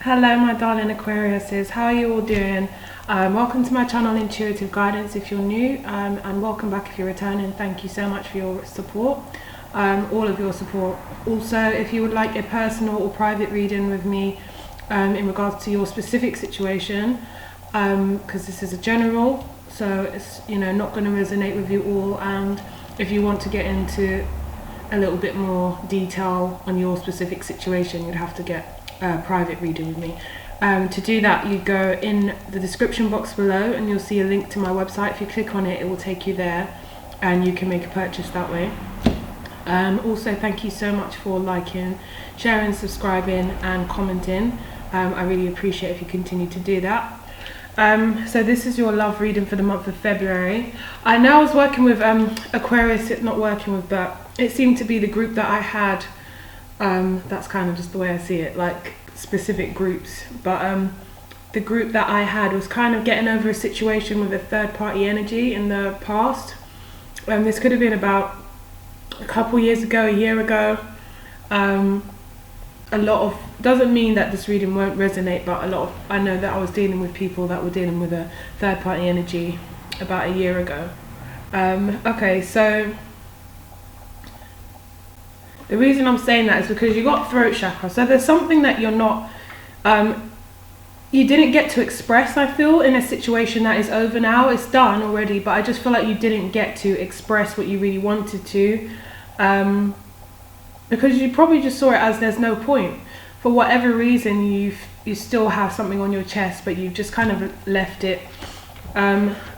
Hello my darling Aquariuses, how are you all doing? Welcome to my channel Intuitive Guidance if you're new, and welcome back if you're returning. Thank you so much for your support, all of your support. Also, if you would like a personal or private reading with me in regards to your specific situation, because this is a general, so it's not going to resonate with you all, and if you want to get into a little bit more detail on your specific situation, you'd have to get a private reading with me. To do that, you go in the description box below and you'll see a link to my website. If you click on it, it will take you there and you can make a purchase that way. Also, thank you so much for liking, sharing, subscribing and commenting. I really appreciate if you continue to do that. So this is your love reading for the month of February. I know I was working with Aquarius, it's not working with, but it seemed to be the group that I had. That's kind of just the way I see it, like specific groups, but the group that I had was kind of getting over a situation with a third party energy in the past. This could have been about a couple years ago, a year ago. A lot of, doesn't mean that this reading won't resonate, but I know that I was dealing with people that were dealing with a third party energy about a year ago. Okay, so the reason I'm saying that is because you got throat chakra, so there's something that you're not, you didn't get to express, I feel, in a situation that is over now. It's done already, but I just feel like you didn't get to express what you really wanted to, because you probably just saw it as there's no point. For whatever reason, you still have something on your chest, but you've just kind of left it.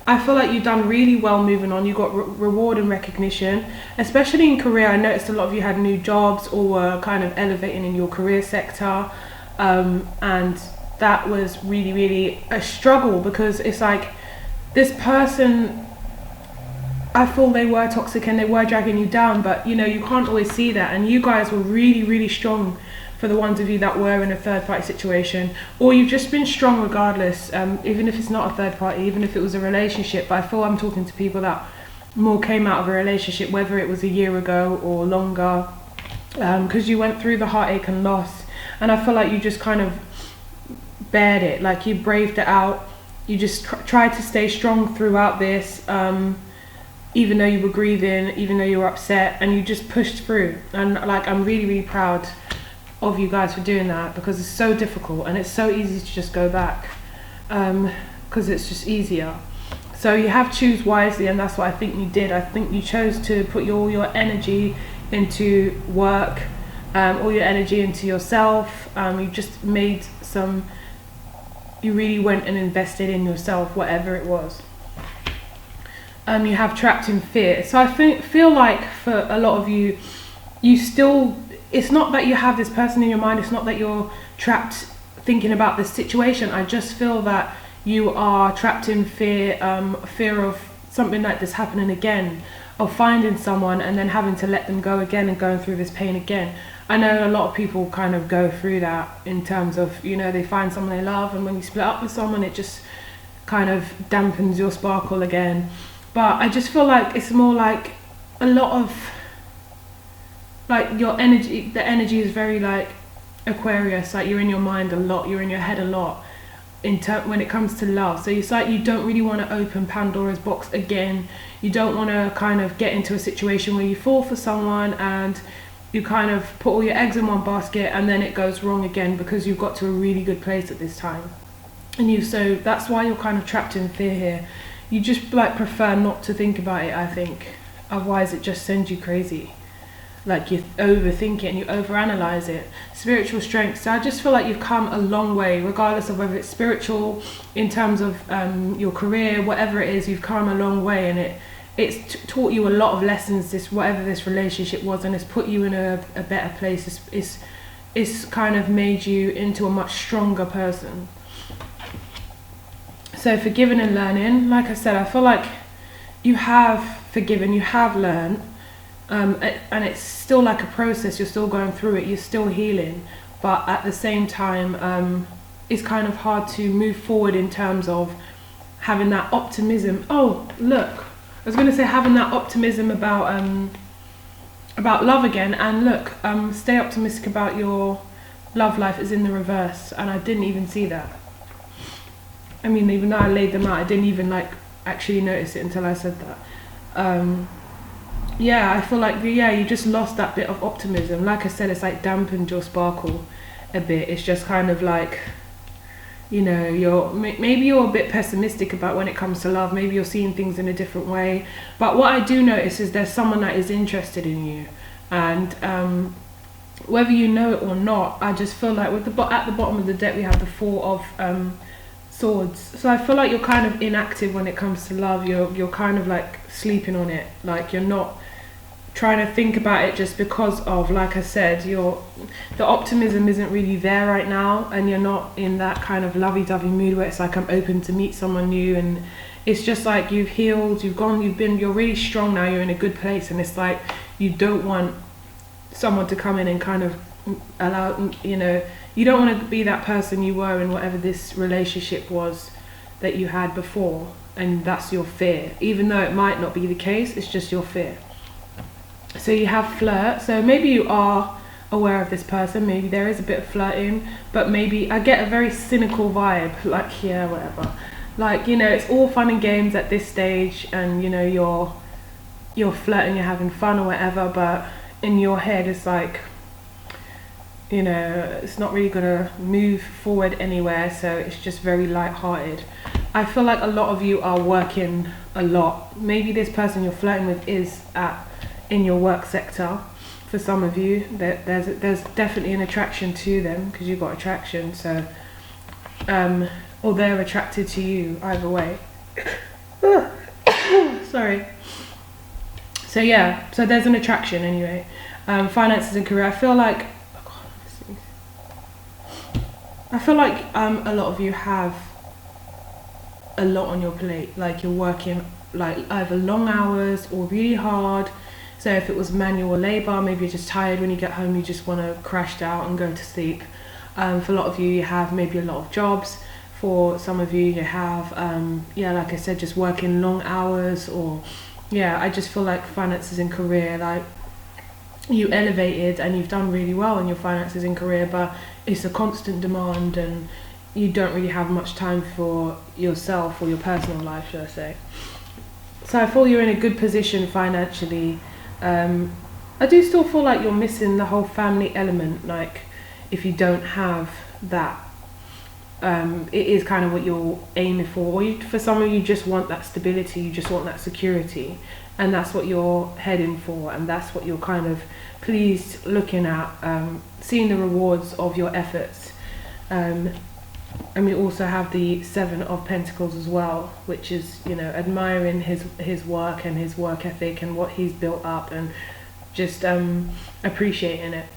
I feel like you've done really well moving on. You got reward and recognition, especially in career. I noticed a lot of you had new jobs or were kind of elevating in your career sector, and that was really, really a struggle, because it's like this person, I feel they were toxic and they were dragging you down, but you can't always see that, and you guys were really, really strong. For the ones of you that were in a third party situation, or you've just been strong regardless, even if it's not a third party, even if it was a relationship. But I feel I'm talking to people that more came out of a relationship, whether it was a year ago or longer, because you went through the heartache and loss, and I feel like you just kind of bared it, like you braved it out. You just tried to stay strong throughout this, even though you were grieving, even though you were upset, and you just pushed through. And like, I'm really, really proud of you guys for doing that, because it's so difficult and it's so easy to just go back, because it's just easier. So you have to choose wisely, and that's what I think you did. I think you chose to put all your energy into work, all your energy into yourself. You just made you really went and invested in yourself, whatever it was. You have trapped in fear. So I feel like for a lot of you, it's not that you have this person in your mind, it's not that you're trapped thinking about this situation. I just feel that you are trapped in fear, fear of something like this happening again, of finding someone and then having to let them go again and going through this pain again. I know a lot of people kind of go through that in terms of, they find someone they love, and when you split up with someone, it just kind of dampens your sparkle again. But I just feel like it's more like a lot of, like, your energy, the energy is very like Aquarius, like you're in your mind a lot, you're in your head a lot when it comes to love. So it's like you don't really want to open Pandora's box again. You don't want to kind of get into a situation where you fall for someone and you kind of put all your eggs in one basket and then it goes wrong again, because you've got to a really good place at this time. So that's why you're kind of trapped in fear here. You just like prefer not to think about it, I think. Otherwise it just sends you crazy. Like you overthink it and you overanalyze it. Spiritual strength. So I just feel like you've come a long way, regardless of whether it's spiritual, in terms of your career, whatever it is, you've come a long way, and it's taught you a lot of lessons, whatever this relationship was, and it's put you in a better place. It's kind of made you into a much stronger person. So forgiving and learning, like I said, I feel like you have forgiven, you have learned. And it's still like a process, you're still going through it, you're still healing, but at the same time it's kind of hard to move forward in terms of having that optimism. Oh look, I was going to say having that optimism about love again, and look, stay optimistic about your love life is in the reverse, and I didn't even see that. I mean, even though I laid them out, I didn't even like actually notice it until I said that. Yeah, I feel like, yeah, you just lost that bit of optimism. Like I said, it's like dampened your sparkle a bit. It's just kind of like, you know, maybe you're a bit pessimistic about when it comes to love. Maybe you're seeing things in a different way. But what I do notice is there's someone that is interested in you, and whether you know it or not, I just feel like at the bottom of the deck we have the Four of Swords. So I feel like you're kind of inactive when it comes to love. You're kind of like sleeping on it. Like you're not trying to think about it just because of, like I said, the optimism isn't really there right now, and you're not in that kind of lovey-dovey mood where it's like I'm open to meet someone new, and it's just like you've healed, you're really strong now, you're in a good place, and it's like you don't want someone to come in and kind of allow, you know, you don't want to be that person you were in whatever this relationship was that you had before, and that's your fear. Even though it might not be the case, it's just your fear. So you have flirt, so maybe you are aware of this person, maybe there is a bit of flirting, but maybe I get a very cynical vibe, like, yeah, whatever. Like, you know, it's all fun and games at this stage, and you know, you're flirting, you're having fun or whatever, but in your head it's like, you know, it's not really gonna move forward anywhere, so it's just very light-hearted. I feel like a lot of you are working a lot. Maybe this person you're flirting with is in your work sector. For some of you, there's definitely an attraction to them, because you've got attraction, so or they're attracted to you, either way. Sorry. So yeah, so there's an attraction anyway. Finances and career, I feel like a lot of you have a lot on your plate. Like you're working like either long hours or really hard. So if it was manual labor, maybe you're just tired when you get home, you just want to crash out and go to sleep. For a lot of you, you have maybe a lot of jobs. For some of you, you have, yeah, like I said, just working long hours, or yeah, I just feel like finances and career, like you elevated and you've done really well in your finances and career, but it's a constant demand and you don't really have much time for yourself or your personal life, should I say. So I feel you're in a good position financially. I do still feel like you're missing the whole family element. Like if you don't have that, it is kind of what you're aiming for. Or for some of you, just want that stability, you just want that security, and that's what you're heading for, and that's what you're kind of pleased looking at, seeing the rewards of your efforts. And we also have the Seven of Pentacles as well, which is, you know, admiring his work and his work ethic and what he's built up, and just appreciating it.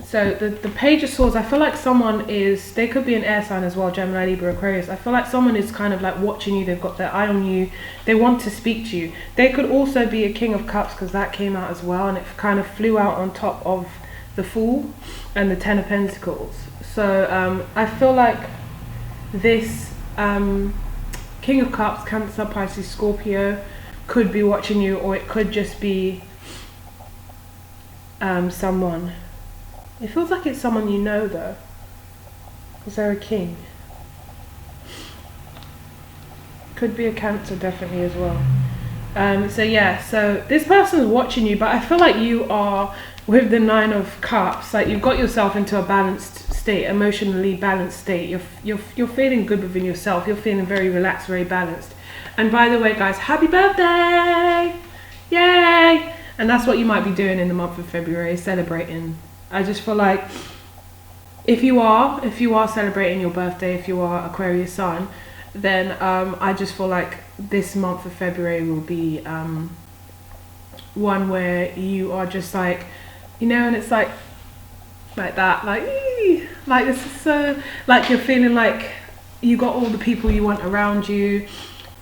So the Page of Swords, I feel like they could be an air sign as well, Gemini, Libra, Aquarius. I feel like someone is kind of like watching you, they've got their eye on you, they want to speak to you. They could also be a King of Cups, because that came out as well, and it kind of flew out on top of the Fool and the Ten of Pentacles. So I feel like this King of Cups, Cancer, Pisces, Scorpio could be watching you, or it could just be someone. It feels like it's someone you know though. Is there a king? Could be a Cancer definitely as well. So yeah, so this person is watching you, but I feel like you are, with the Nine of Cups, like you've got yourself into a balanced state, emotionally balanced state. You're feeling good within yourself. You're feeling very relaxed, very balanced. And by the way, guys, happy birthday! Yay! And that's what you might be doing in the month of February, celebrating. I just feel like if you are celebrating your birthday, if you are Aquarius Sun, then I just feel like this month of February will be one where you are just like, you know, and it's like that, like this is so, like you're feeling like you got all the people you want around you.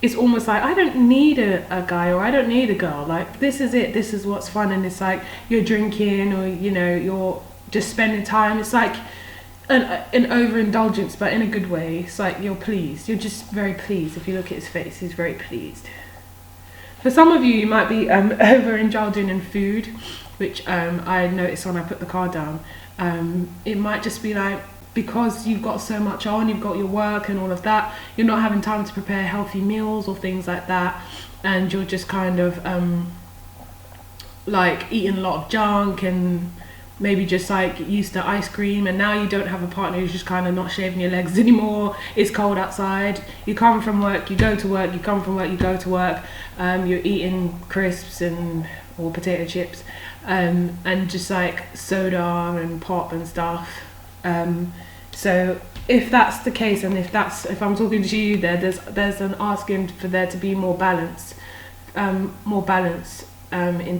It's almost like, I don't need a guy, or I don't need a girl, like this is it, this is what's fun. And it's like you're drinking, or you know, you're just spending time. It's like an overindulgence, but in a good way. It's like you're pleased, you're just very pleased. If you look at his face, he's very pleased. For some of you, you might be overindulging in food, which I noticed when I put the card down. It might just be like, because you've got so much on, you've got your work and all of that, you're not having time to prepare healthy meals or things like that, and you're just kind of like eating a lot of junk and maybe just like used to ice cream, and now you don't have a partner who's just kind of not shaving your legs anymore. It's cold outside, you come from work, you go to work, you come from work, you go to work, you're eating crisps and or potato chips, and just like soda and pop and stuff. So if that's the case, and if I'm talking to you there's an asking for there to be more balance in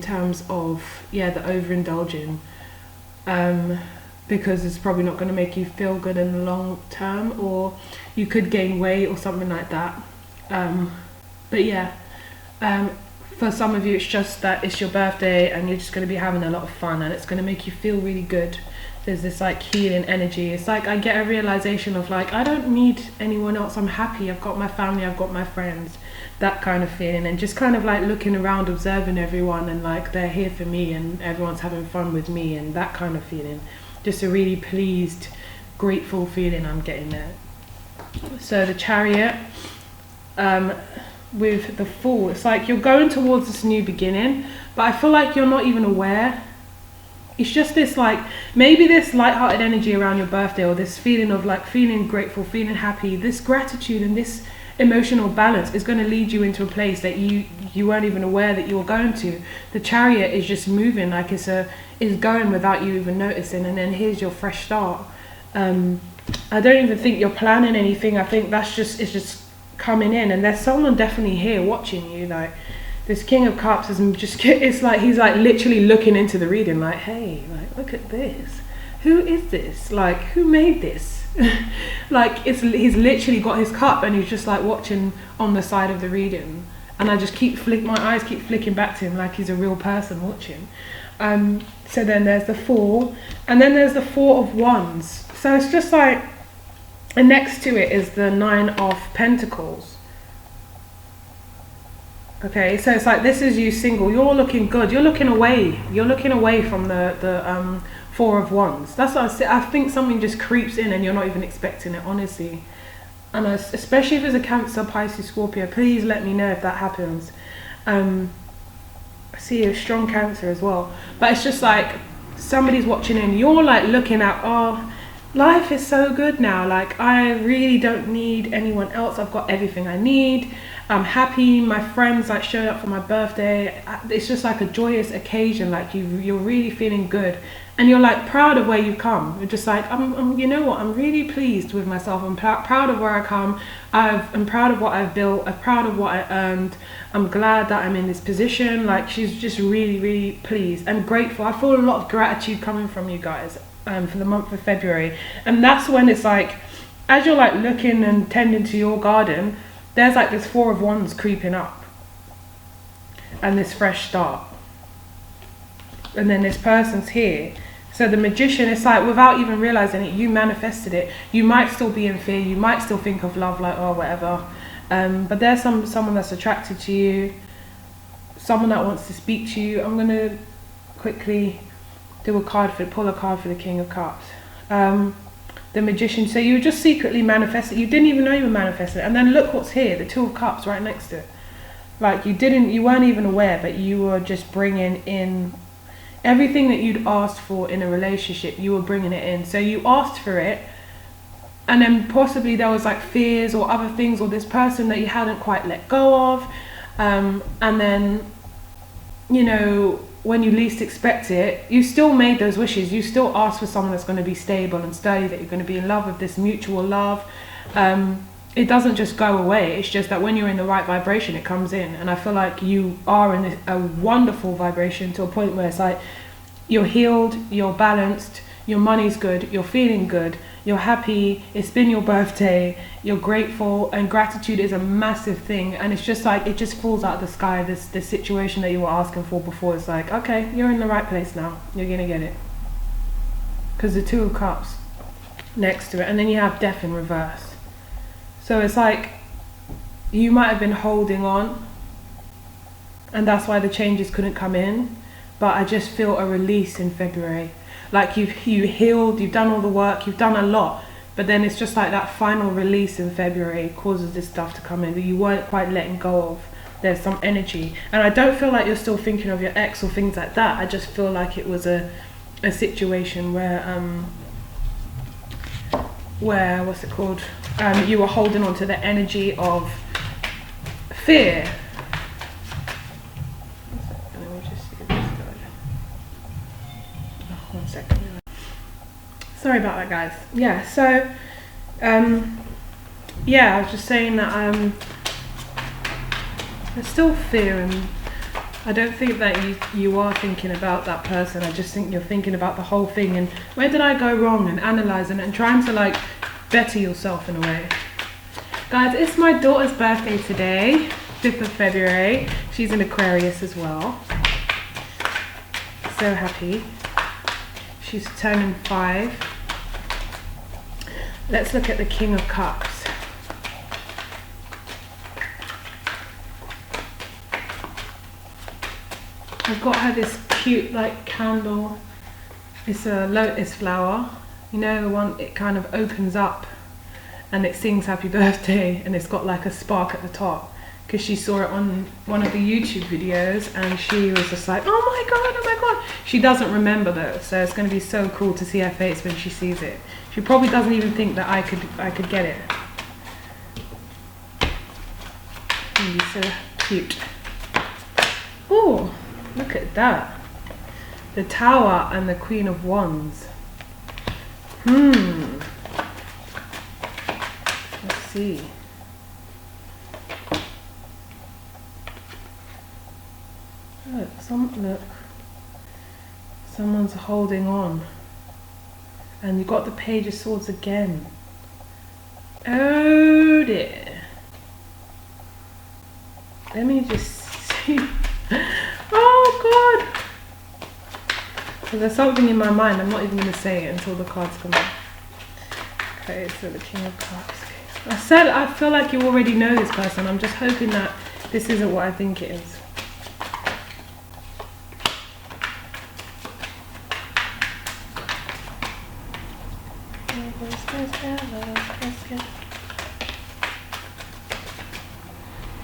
terms of the overindulging, because it's probably not going to make you feel good in the long term, or you could gain weight or something like that. For some of you it's just that it's your birthday and you're just going to be having a lot of fun and it's going to make you feel really good. There's this like healing energy. It's like I get a realization of like, I don't need anyone else, I'm happy, I've got my family, I've got my friends, that kind of feeling. And just kind of like looking around, observing everyone, and like they're here for me and everyone's having fun with me, and that kind of feeling. Just a really pleased, grateful feeling I'm getting there. So the Chariot with the Fool, it's like you're going towards this new beginning, but I feel like you're not even aware. It's just this like, maybe this light-hearted energy around your birthday, or this feeling of like feeling grateful, feeling happy, this gratitude and this emotional balance is going to lead you into a place that you weren't even aware that you were going to. The Chariot is just moving, like is going without you even noticing, and then here's your fresh start. I don't even think you're planning anything. I think it's just coming in, and there's someone definitely here watching you. Like this King of Cups is just, it's like he's like literally looking into the reading like, hey, like look at this, who is this, like who made this? Like he's literally got his cup and he's just like watching on the side of the reading, and I just my eyes keep flicking back to him like he's a real person watching. So then there's the Four, and then there's the Four of Wands. So it's just like, and next to it is the Nine of Pentacles. Okay, so it's like this is you single, you're looking good, you're looking away from the Four of Wands. That's what I say. I think something just creeps in and you're not even expecting it, honestly. And especially if it's a Cancer, Pisces, Scorpio, please let me know if that happens. I see a strong Cancer as well, but it's just like somebody's watching and you're like looking at, oh, life is so good now, like I really don't need anyone else, I've got everything I need, I'm happy, my friends like showed up for my birthday, it's just like a joyous occasion, like you're really feeling good, and you're like proud of where you've come. You're just like, I'm you know what, I'm really pleased with myself, I'm proud of where I come, I'm proud of what I've built, I'm proud of what I earned, I'm glad that I'm in this position. Like she's just really, really pleased and grateful. I feel a lot of gratitude coming from you guys for the month of February. And that's when it's like, as you're like looking and tending to your garden, there's like this Four of Wands creeping up and this fresh start, and then this person's here. So the Magician, it's like without even realizing it, you manifested it. You might still be in fear, you might still think of love like, oh whatever, but there's someone that's attracted to you, someone that wants to speak to you. I'm gonna quickly pull a card for the King of Cups. The Magician, so you just secretly manifested, you didn't even know you were manifesting, and then look what's here, the Two of Cups right next to it. Like you weren't even aware, but you were just bringing in everything that you'd asked for in a relationship, you were bringing it in. So you asked for it, and then possibly there was like fears or other things, or this person that you hadn't quite let go of, and then, you know, when you least expect it, you still made those wishes. You still asked for someone that's going to be stable and sturdy, that you're going to be in love with, this mutual love. It doesn't just go away. It's just that when you're in the right vibration, it comes in. And I feel like you are in a wonderful vibration to a point where it's like you're healed, you're balanced, your money's good, you're feeling good, you're happy, it's been your birthday, you're grateful, and gratitude is a massive thing. And it's just like, it just falls out of the sky, this situation that you were asking for before. It's like, okay, you're in the right place now, you're gonna get it. Because the Two of Cups next to it, and then you have Death in reverse. So it's like you might have been holding on, and that's why the changes couldn't come in, but I just feel a release in February. like you healed, you've done all the work, you've done a lot, but then it's just like that final release in February causes this stuff to come in that you weren't quite letting go of. There's some energy, and I don't feel like you're still thinking of your ex or things like that. I just feel like it was a situation where what's it called, you were holding on to the energy of fear. Let me just see this guy. Oh, 1 second. Sorry about that, guys. Yeah, so yeah, I was just saying that there's still fear, and I don't think that you are thinking about that person. I just think you're thinking about the whole thing and where did I go wrong, and analysing it and trying to like better yourself in a way. Guys, it's my daughter's birthday today, 5th of February. She's an Aquarius as well. So happy. She's turning 5. Let's look at the King of Cups. I've got her this cute like candle. It's a lotus flower. You know, the one, it kind of opens up and it sings happy birthday, and it's got like a spark at the top because she saw it on one of the YouTube videos and she was just like, oh my god, oh my god. She doesn't remember though, so it's going to be so cool to see her face when she sees it. She probably doesn't even think that I could get it. It'll be so cute. Oh, look at that. The Tower and the Queen of Wands. Let's see. Look. Someone's holding on. And you've got the Page of Swords again. Oh dear. Let me just see. Oh god. So there's something in my mind. I'm not even going to say it until the cards come out. Okay, so the King of Cups. I feel like you already know this person. I'm just hoping that this isn't what I think it is.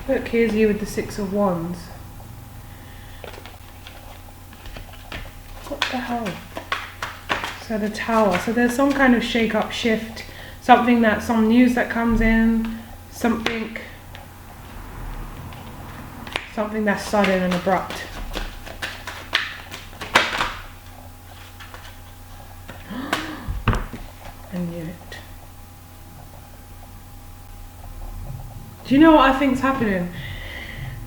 Look, here's you with the Six of Wands. What the hell? So the Tower. So there's some kind of shake-up, shift, something that, some news that comes in, something that's sudden and abrupt. I knew it. Do you know what I think's happening?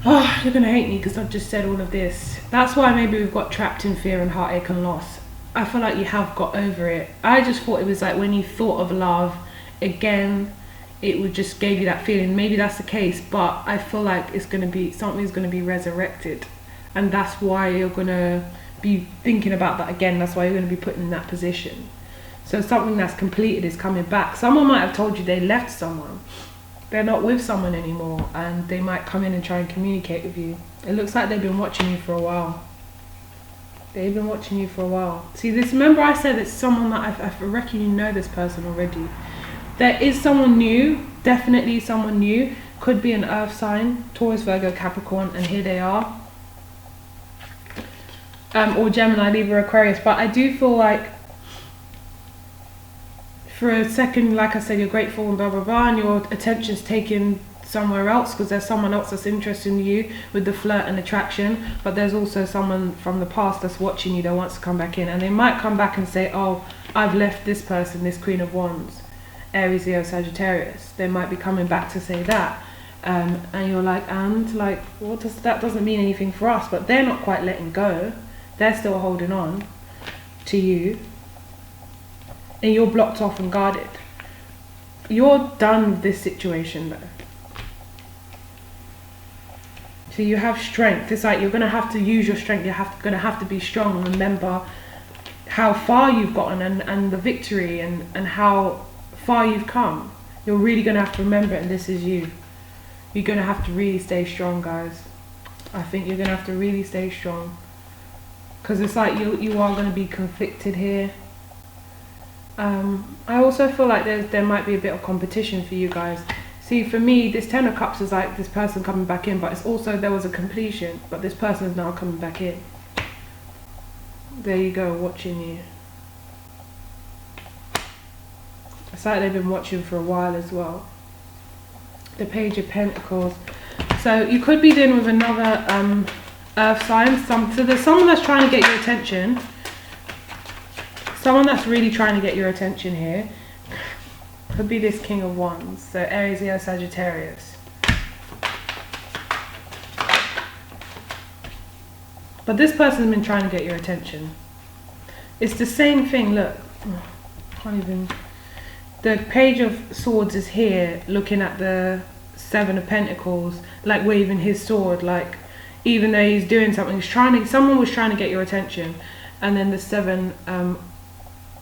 Oh, you're gonna hate me because I've just said all of this. That's why maybe we've got trapped in fear and heartache and loss. I feel like you have got over it. I just thought it was like when you thought of love again, it would just gave you that feeling. Maybe that's the case, but I feel like it's gonna be, something's gonna be resurrected, and that's why you're gonna be thinking about that again. That's why you're gonna be put in that position. So something that's completed is coming back. Someone might have told you they left someone. They're not with someone anymore, and they might come in and try and communicate with you. It looks like they've been watching you for a while. They've been watching you for a while. See this, remember I said it's someone that I reckon you know this person already. There is someone new, definitely someone new. Could be an earth sign, Taurus, Virgo, Capricorn, and here they are. Or Gemini, Libra, Aquarius, but I do feel like for a second, like I said, you're grateful and blah blah blah, and your attention's taken somewhere else because there's someone else that's interested in you with the flirt and attraction, but there's also someone from the past that's watching you that wants to come back in, and they might come back and say, oh, I've left this person, this Queen of Wands, Aries, Leo, Sagittarius. They might be coming back to say that, and you're like, and like, what does that, doesn't mean anything for us, but they're not quite letting go. They're still holding on to you. And you're blocked off and guarded. You're done with this situation though. So you have strength. It's like you're going to have to use your strength. You're going to have to be strong and remember how far you've gotten and the victory and how far you've come. You're really going to have to remember it, and this is you. You're going to have to really stay strong, guys. I think you're going to have to really stay strong. because it's like you are going to be conflicted here. I also feel like there might be a bit of competition for you guys. See, for me, this Ten of Cups is like this person coming back in, but it's also there was a completion, but this person is now coming back in. There you go, watching you. It's like they've been watching for a while as well. The Page of Pentacles. So you could be dealing with another earth sign. So there's someone that's trying to get your attention. Someone that's really trying to get your attention here. Could be this King of Wands. So Aries, Leo, Sagittarius. But this person's been trying to get your attention. It's the same thing, look. Can't even... The Page of Swords is here, looking at the Seven of Pentacles, like waving his sword, like even though he's doing something, someone was trying to get your attention. And then the Seven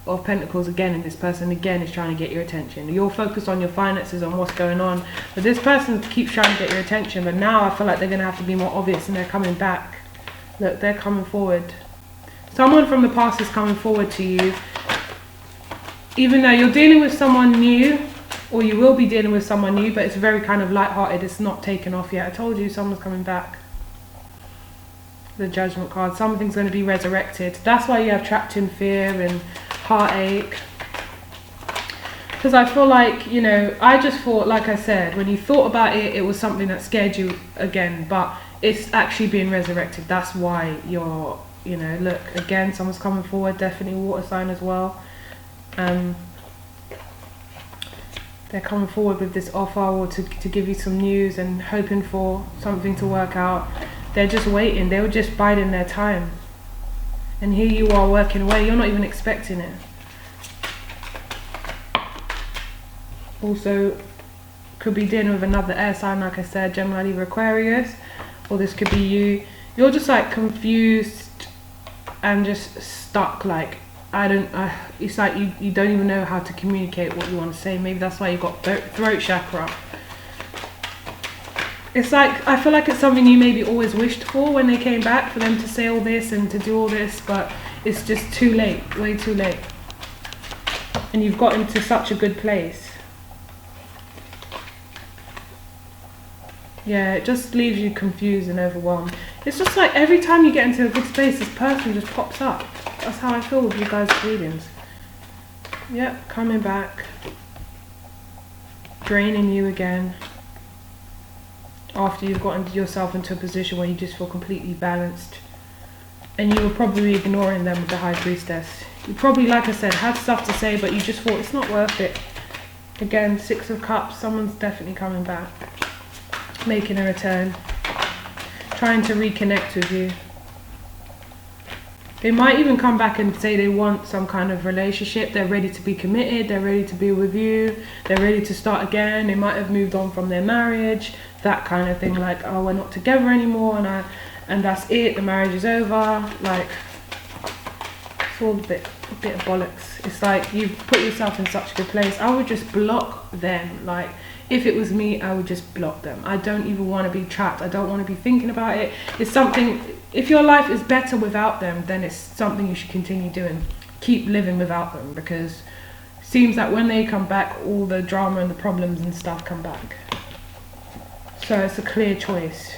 of Pentacles again, and this person again is trying to get your attention. You're focused on your finances, on what's going on, but this person keeps trying to get your attention. But now I feel like they're going to have to be more obvious, and they're coming back. Look, they're coming forward. Someone from the past is coming forward to you. Even though you're dealing with someone new, or you will be dealing with someone new, but it's very kind of light-hearted. It's not taken off yet. I told you someone's coming back. The Judgment card. Something's going to be resurrected. That's why you have trapped in fear and heartache. Because I feel like, you know, I just thought, like I said, when you thought about it, it was something that scared you again. But it's actually being resurrected. That's why you're, you know, look, again, someone's coming forward. Definitely water sign as well. They're coming forward with this offer, or to give you some news, and hoping for something to work out. They're just waiting. They were just biding their time. And here you are working away. You're not even expecting it. Also, could be dealing with another air sign, like I said, Gemini, Libra, Aquarius. Or this could be you. You're just like confused and just stuck, like, it's like you don't even know how to communicate what you want to say. Maybe that's why you got throat chakra. It's like, I feel like it's something you maybe always wished for when they came back, for them to say all this and to do all this, but it's just too late, way too late. And you've got into such a good place. Yeah, it just leaves you confused and overwhelmed. It's just like every time you get into a good space, this person just pops up. That's how I feel with you guys' readings. Yep, coming back. Draining you again. After you've gotten yourself into a position where you just feel completely balanced. And you were probably ignoring them with the High Priestess. You probably, like I said, had stuff to say, but you just thought it's not worth it. Again, Six of Cups, someone's definitely coming back. Making a return. Trying to reconnect with you. They might even come back and say they want some kind of relationship. They're ready to be committed. They're ready to be with you. They're ready to start again. They might have moved on from their marriage. That kind of thing, like, oh, we're not together anymore, and that's it. The marriage is over. Like, it's all a bit of bollocks. It's like you've put yourself in such a good place. I would just block them. Like, if it was me, I would just block them. I don't even want to be trapped. I don't want to be thinking about it. It's something, if your life is better without them, then it's something you should continue doing. Keep living without them, because it seems that when they come back, all the drama and the problems and stuff come back. So it's a clear choice.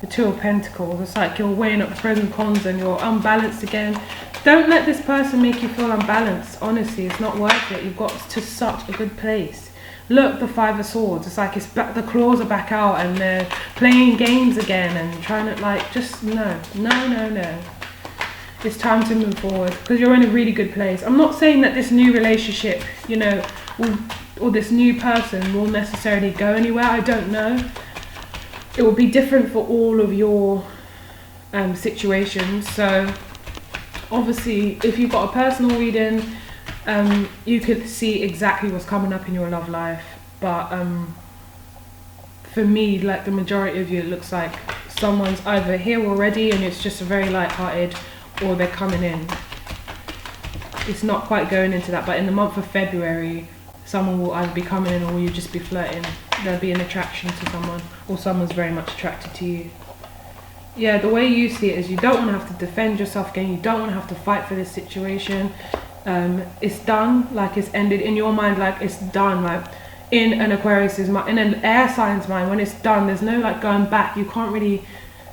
The Two of Pentacles, it's like you're weighing up the pros and cons and you're unbalanced again. Don't let this person make you feel unbalanced. Honestly, it's not worth it. You've got to such a good place. Look, the Five of Swords, it's like it's back, the claws are back out and they're playing games again and trying to, like, just no. It's time to move forward, because you're in a really good place. I'm not saying that this new relationship, you know, or this new person will necessarily go anywhere. I don't know. It will be different for all of your situations. So obviously, if you've got a personal reading, you could see exactly what's coming up in your love life. But for me, like the majority of you, it looks like someone's either here already and it's just a very light-hearted, or they're coming in. It's not quite going into that, but in the month of February, someone will either be coming in or you'll just be flirting. There'll be an attraction to someone, or someone's very much attracted to you. yeah, the way you see it is you don't want to have to defend yourself again. You don't want to have to fight for this situation. It's done, like it's ended in your mind, like it's done. Like in an Aquarius's mind, in an air sign's mind, when it's done, there's no like going back. You can't really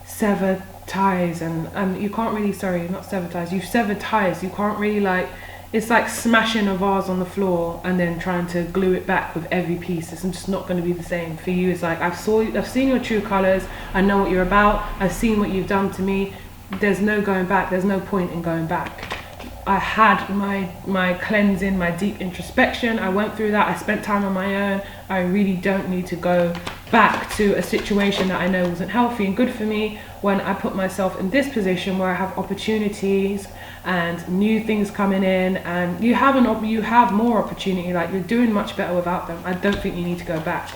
sever ties, and you can't really, sorry, not sever ties. You've severed ties. You can't really like. It's like smashing a vase on the floor and then trying to glue it back with every piece. It's just not going to be the same. For you, it's like I've seen your true colours. I know what you're about. I've seen what you've done to me. There's no going back. There's no point in going back. I had my cleansing, my deep introspection. I went through that. I spent time on my own. I really don't need to go back to a situation that I know wasn't healthy and good for me when I put myself in this position where I have opportunities and new things coming in, and you have more opportunity. Like you're doing much better without them. I don't think you need to go back,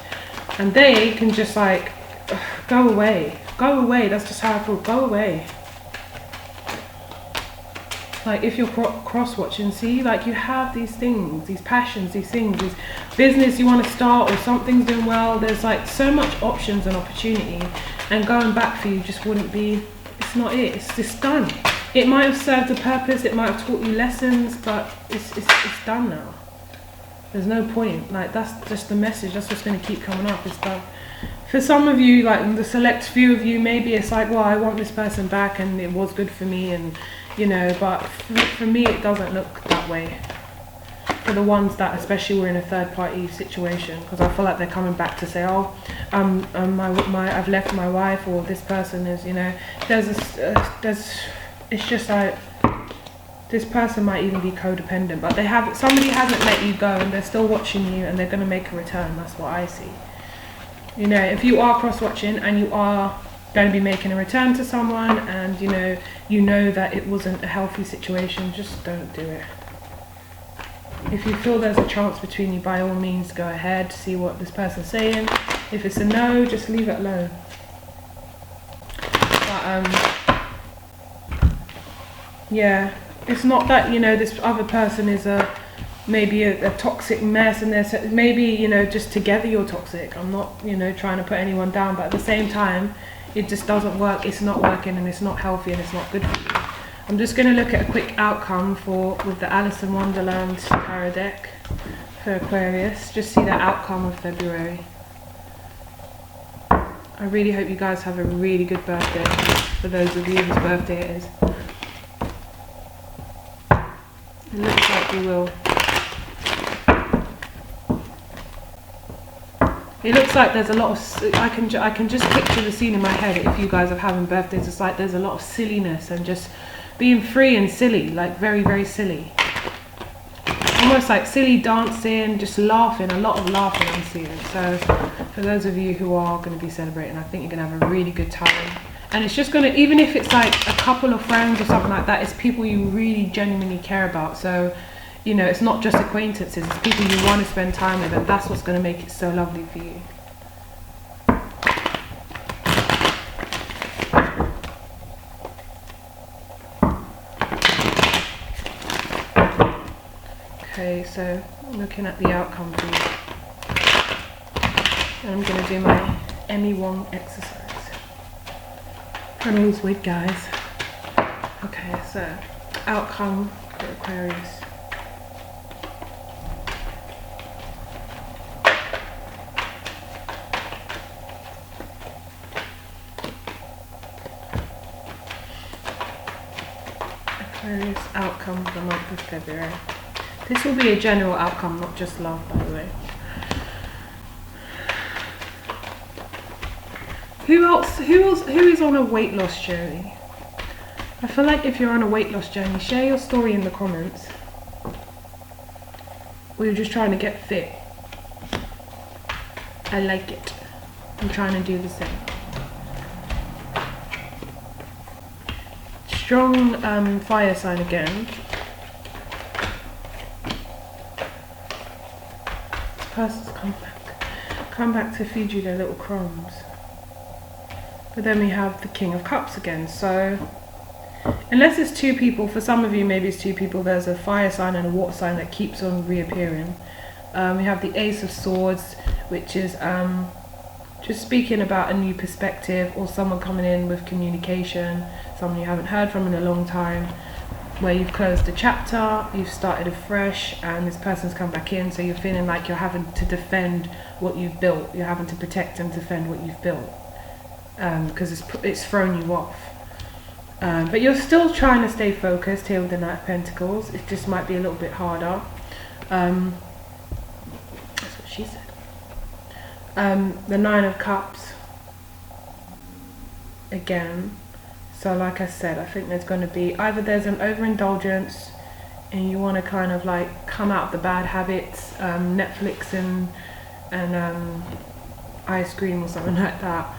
and they can just like go away. That's just how I feel. Go away. Like if you're cross-watching, see, like you have these things, these passions, these things, this business you want to start or something's doing well. There's like so much options and opportunity, and going back for you just wouldn't be, it's not it, it's just done. It might have served a purpose, it might have taught you lessons, but it's done now. There's no point, like that's just the message, that's what's going to keep coming up, it's done. For some of you, like the select few of you, maybe it's like, well, I want this person back and it was good for me, and you know, but for me it doesn't look that way. For the ones that especially were in a third party situation, because I feel like they're coming back to say, oh, I've left my wife, or this person is, you know, it's just like, this person might even be codependent, but somebody hasn't let you go and they're still watching you and they're going to make a return. That's what I see. You know, if you are cross-watching and you are going to be making a return to someone, and you know that it wasn't a healthy situation, just don't do it. If you feel there's a chance between you, by all means go ahead, see what this person's saying. If it's a no, just leave it alone. But yeah, it's not that, you know, this other person is maybe a toxic mess, and there's maybe, you know, just together you're toxic. I'm not, you know, trying to put anyone down, but at the same time it just doesn't work. It's not working, and it's not healthy, and it's not good for you. I'm just going to look at a quick outcome with the Alice in Wonderland tarot deck for Aquarius. Just see the outcome of February. I really hope you guys have a really good birthday, for those of you whose birthday it is. It looks like you will. It looks like there's a lot of, I can just picture the scene in my head if you guys are having birthdays. It's like there's a lot of silliness and just being free and silly, like very, very silly. Almost like silly dancing, just laughing, a lot of laughing I'm seeing. So for those of you who are going to be celebrating, I think you're going to have a really good time. And it's just going to, even if it's like a couple of friends or something like that, it's people you really genuinely care about. So, you know, it's not just acquaintances, it's people you want to spend time with, and that's what's going to make it so lovely for you. Okay, so looking at the outcome for you, I'm going to do my Emmy Wong exercise. And lose weight, guys. Okay, so outcome for Aquarius. Aquarius outcome for the month of February. This will be a general outcome, not just love, by the way. Who is on a weight loss journey? I feel like if you're on a weight loss journey, share your story in the comments. Or you're just trying to get fit. I like it. I'm trying to do the same. Strong fire sign again. This person's come back to feed you their little crumbs. But then we have the King of Cups again. So unless it's two people, for some of you maybe it's two people, there's a fire sign and a water sign that keeps on reappearing. We have the Ace of Swords, which is just speaking about a new perspective, or someone coming in with communication, someone you haven't heard from in a long time, where you've closed a chapter, you've started afresh, and this person's come back in, so you're feeling like you're having to defend what you've built, you're having to protect and defend what you've built, because it's thrown you off. But you're still trying to stay focused here with the Knight of Pentacles. It just might be a little bit harder. That's what she said. The Nine of Cups again. So like I said, I think there's going to be either there's an overindulgence and you want to kind of like come out of the bad habits, Netflix and ice cream or something like that,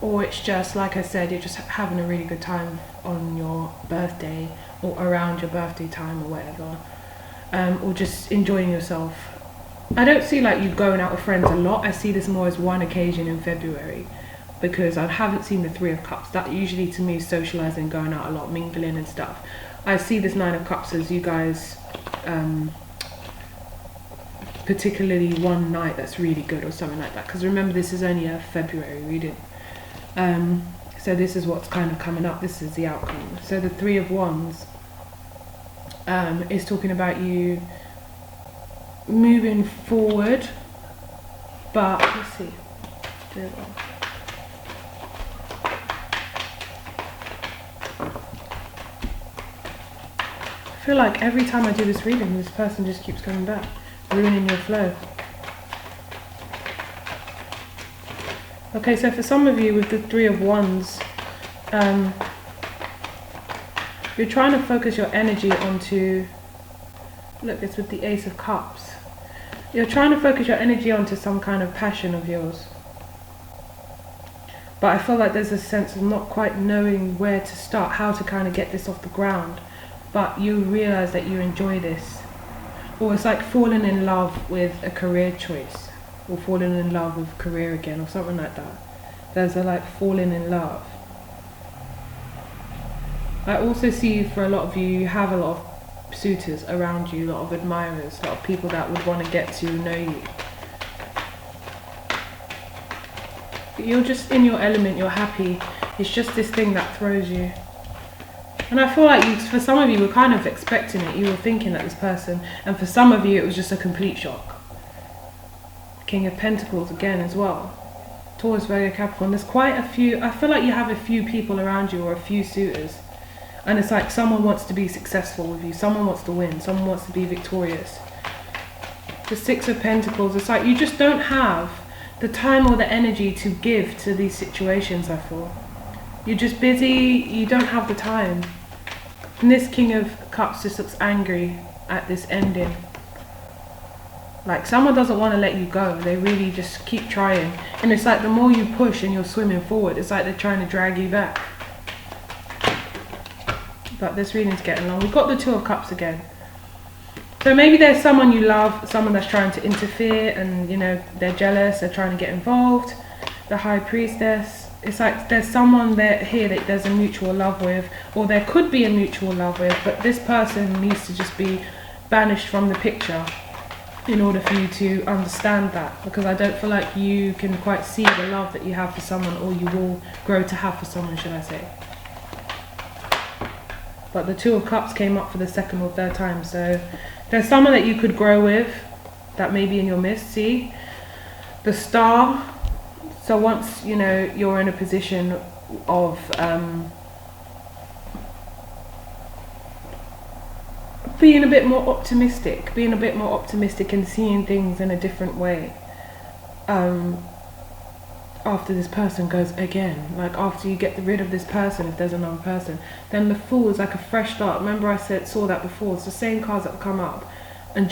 or it's just like I said, you're just having a really good time on your birthday or around your birthday time or whatever, or just enjoying yourself. I don't see like you going out with friends a lot. I see this more as one occasion in February, because I haven't seen the Three of Cups. That usually to me is socializing, going out a lot, mingling and stuff. I see this Nine of Cups as you guys, particularly one night that's really good or something like that, because remember this is only a February reading. So this is what's kind of coming up, this is the outcome. So the Three of Wands is talking about you moving forward, but let's see. I feel like every time I do this reading, this person just keeps coming back, ruining your flow. Okay, so for some of you with the Three of Wands, you're trying to focus your energy onto, look, it's with the Ace of Cups. You're trying to focus your energy onto some kind of passion of yours. But I feel like there's a sense of not quite knowing where to start, how to kind of get this off the ground. But you realize that you enjoy this. Or it's like falling in love with a career choice, or falling in love with career again, or something like that. There's a like falling in love. I also see for a lot of you, you have a lot of suitors around you, a lot of admirers, a lot of people that would want to get to know you. But you're just in your element, you're happy. It's just this thing that throws you. And I feel like for some of you were kind of expecting it, you were thinking that this person, and for some of you it was just a complete shock. King of Pentacles again as well. Taurus, Virgo, Capricorn. There's quite a few, I feel like you have a few people around you, or a few suitors. And it's like someone wants to be successful with you, someone wants to win, someone wants to be victorious. The Six of Pentacles, it's like you just don't have the time or the energy to give to these situations, I feel. You're just busy, you don't have the time. And this King of Cups just looks angry at this ending. Like someone doesn't want to let you go, they really just keep trying. And it's like the more you push and you're swimming forward, it's like they're trying to drag you back. But this reading's getting long. We've got the Two of Cups again. So maybe there's someone you love, someone that's trying to interfere, and you know, they're jealous, they're trying to get involved. The High Priestess. It's like there's someone there here that there's a mutual love with, or there could be a mutual love with, but this person needs to just be banished from the picture in order for you to understand that, because I don't feel like you can quite see the love that you have for someone, or you will grow to have for someone, should I say. But the Two of Cups came up for the second or third time, so there's someone that you could grow with that may be in your midst. See the Star. So once you know you're in a position of being a bit more optimistic and seeing things in a different way, after this person goes again, like after you get rid of this person, if there's another person, then the Fool is like a fresh start. Remember I saw that before, it's the same cards that come up, and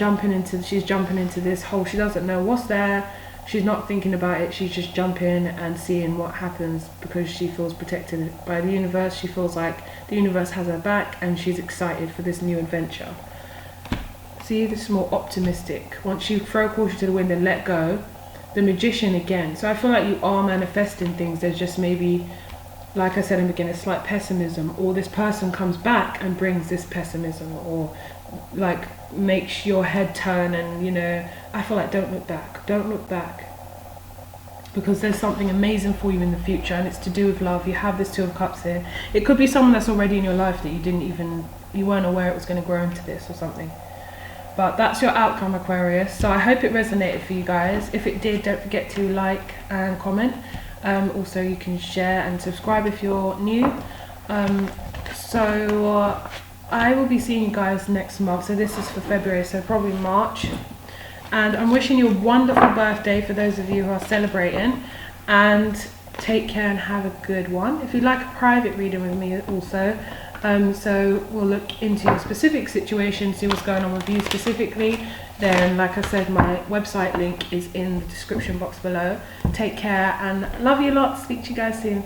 she's jumping into this hole. She doesn't know what's there. She's not thinking about it, she's just jumping and seeing what happens, because she feels protected by the universe. She feels like the universe has her back, and she's excited for this new adventure. See, this is more optimistic. Once you throw caution to the wind and let go, the Magician again. So I feel like you are manifesting things. There's just maybe, like I said in the beginning, a slight pessimism, or this person comes back and brings this pessimism, or like makes your head turn, and you know, I feel like don't look back, don't look back. because there's something amazing for you in the future, and it's to do with love. You have this Two of Cups here. It could be someone that's already in your life that you weren't aware it was going to grow into this or something. But that's your outcome, Aquarius. So I hope it resonated for you guys. If it did, don't forget to like and comment. Also, you can share and subscribe if you're new. I will be seeing you guys next month. So this is for February, so probably March. And I'm wishing you a wonderful birthday for those of you who are celebrating. And take care and have a good one. If you'd like a private reading with me also, so we'll look into your specific situation, see what's going on with you specifically, then like I said, my website link is in the description box below. Take care and love you a lot. Speak to you guys soon.